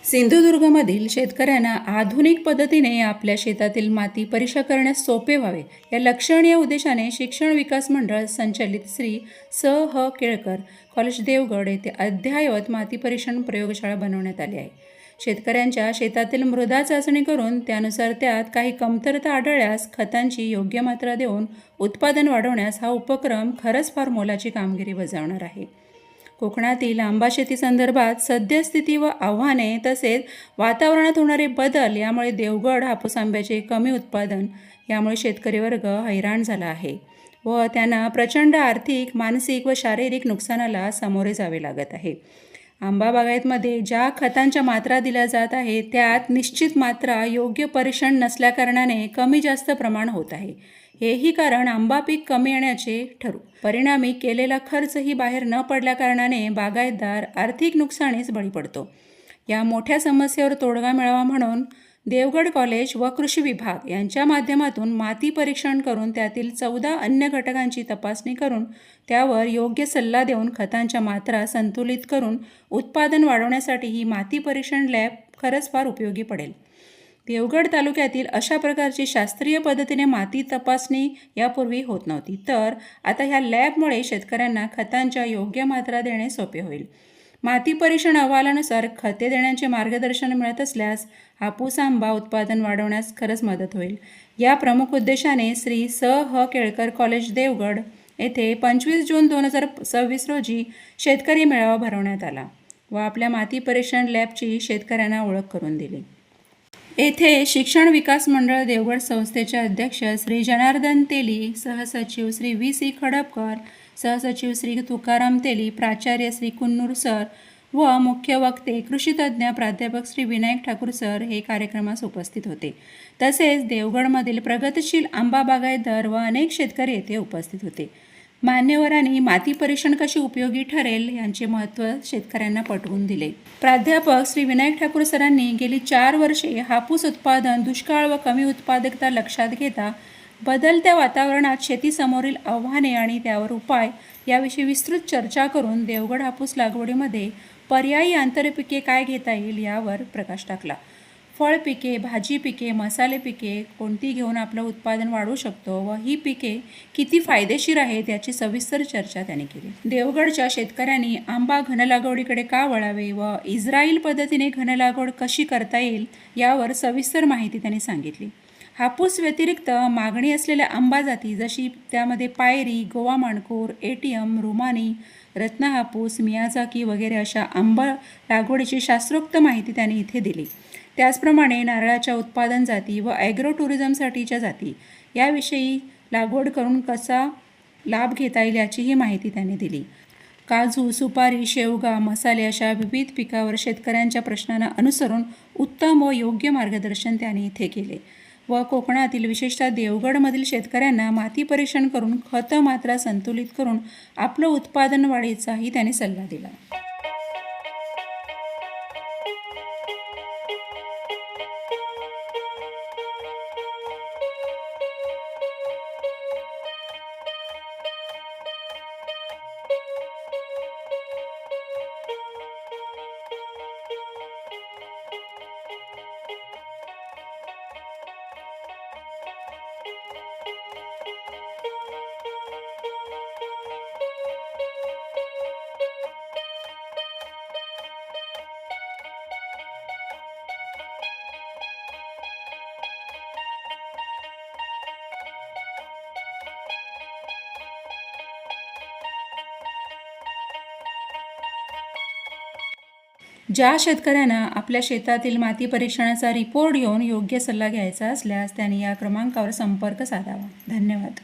सिंधुदुर्गमधील शेतकऱ्यांना आधुनिक पद्धतीने आपल्या शेतातील माती परीक्षा करण्यास सोपे व्हावे या लक्षणीय उद्देशाने शिक्षण विकास मंडळ संचलित श्री स ह केळकर कॉलेज देवगड येथे अद्ययावत माती परीक्षण प्रयोगशाळा बनवण्यात आली आहे. शेतकऱ्यांच्या शेतातील मृदा चाचणी करून त्यानुसार त्यात काही कमतरता आढळल्यास खतांची योग्य मात्रा देऊन उत्पादन वाढवण्यास हा उपक्रम खरंच फार मोलाची कामगिरी बजावणार आहे. कोकणातील आंबा शेती संदर्भात सद्यस्थिती व आव्हाने तसेच वातावरणात होणारे बदल यामुळे देवगड हापूस आंब्याचे कमी उत्पादन यामुळे शेतकरी वर्ग हैराण झाला आहे व त्यांना प्रचंड आर्थिक, मानसिक व शारीरिक नुकसानाला सामोरे जावे लागत आहे. आंबा बागायतमध्ये ज्या खतांच्या मात्रा दिल्या जात आहेत त्यात निश्चित मात्रा योग्य परीक्षण नसल्याकारणाने कमी जास्त प्रमाण होत आहे. हेही कारण आंबा पीक कमी येण्याचे ठरू परिणामी केलेला खर्चही बाहेर न पडल्याकारणाने बागायतदार आर्थिक नुकसानीस बळी पडतो. या मोठ्या समस्येवर तोडगा मिळावा म्हणून देवगड कॉलेज व कृषी विभाग यांच्या माध्यमातून माती परीक्षण करून त्यातील 14 अन्य घटकांची तपासणी करून त्यावर योग्य सल्ला देऊन खतांच्या मात्रा संतुलित करून उत्पादन वाढवण्यासाठी ही माती परीक्षण लॅब खरंच फार उपयोगी पडेल. देवगड तालुक्यातील अशा प्रकारची शास्त्रीय पद्धतीने माती तपासणी यापूर्वी होत नव्हती, तर आता ह्या लॅबमुळे शेतकऱ्यांना खतांच्या योग्य मात्रा देणे सोपे होईल. माती परीक्षण अहवालानुसार खते देण्याचे मार्गदर्शन मिळत असल्यास हापूस आंबा उत्पादन वाढवण्यास खरंच मदत होईल. या प्रमुख उद्देशाने श्री स ह केळकर कॉलेज देवगड येथे 25 जून 2026 रोजी शेतकरी मेळावा भरवण्यात आला व आपल्या माती परीक्षण लॅबची शेतकऱ्यांना ओळख करून दिली. येथे शिक्षण विकास मंडळ देवगड संस्थेचे अध्यक्ष श्री जनार्दन तेली, सहसचिव श्री व्ही सी खडपकर, सहसचिव श्री तुकाराम तेली, प्राचार्य श्री कुन्नूर सर व मुख्य वक्ते कृषीतज्ञ प्राध्यापक श्री विनायक ठाकूर सर हे कार्यक्रमास उपस्थित होते. तसेच देवगडमधील प्रगतशील आंबा बागायतदार व अनेक शेतकरी येथे उपस्थित होते. मान्यवरांनी माती परीक्षण कशी उपयोगी ठरेल यांचे महत्त्व शेतकऱ्यांना पटवून दिले. प्राध्यापक श्री विनायक ठाकूर सरांनी गेली 4 वर्षे हापूस उत्पादन, दुष्काळ व कमी उत्पादकता लक्षात घेता बदलत्या वातावरणात शेतीसमोरील आव्हाने आणि त्यावर उपाय याविषयी विस्तृत चर्चा करून देवगड हापूस लागवडीमध्ये पर्यायी आंतरपिके काय घेता येईल यावर प्रकाश टाकला. फळ पिके, भाजी पिके, मसाले पिके कोणती घेऊन आपलं उत्पादन वाढवू शकतो व ही पिके किती फायदेशीर आहेत याची सविस्तर चर्चा त्यांनी केली. देवगडच्या शेतकऱ्यांनी आंबा घनलागवडीकडे का वळावे व इस्रायल पद्धतीने घनलागवड कशी करता येईल यावर सविस्तर माहिती त्यांनी सांगितली. हापूस व्यतिरिक्त मागणी असलेल्या आंबा जाती जशी त्यामध्ये पायरी, गोवा माणकूर, एटीएम, रुमानी, रत्न हापूस, मियाझाकी वगैरे अशा आंबा लागवडीची शास्त्रोक्त माहिती त्यांनी इथे दिली. त्याचप्रमाणे नारळाच्या उत्पादन जाती व ॲग्रो टुरिझमसाठीच्या जाती याविषयी लागवड करून कसा लाभ घेता येईल याचीही माहिती त्यांनी दिली. काजू, सुपारी, शेवगा, मसाले अशा विविध पिकावर शेतकऱ्यांच्या प्रश्नांना अनुसरून उत्तम व योग्य मार्गदर्शन त्यांनी इथे केले व कोकणातील विशेषतः देवगडमधील शेतकऱ्यांना माती परीक्षण करून खत मात्रा संतुलित करून आपलं उत्पादन वाढीचाही त्यांनी सल्ला दिला. ज्या शेतकऱ्यांना आपल्या शेतातील माती परीक्षणाचा रिपोर्ट घेऊन योग्य सल्ला घ्यायचा असल्यास त्यांनी या क्रमांकावर संपर्क साधावा. धन्यवाद.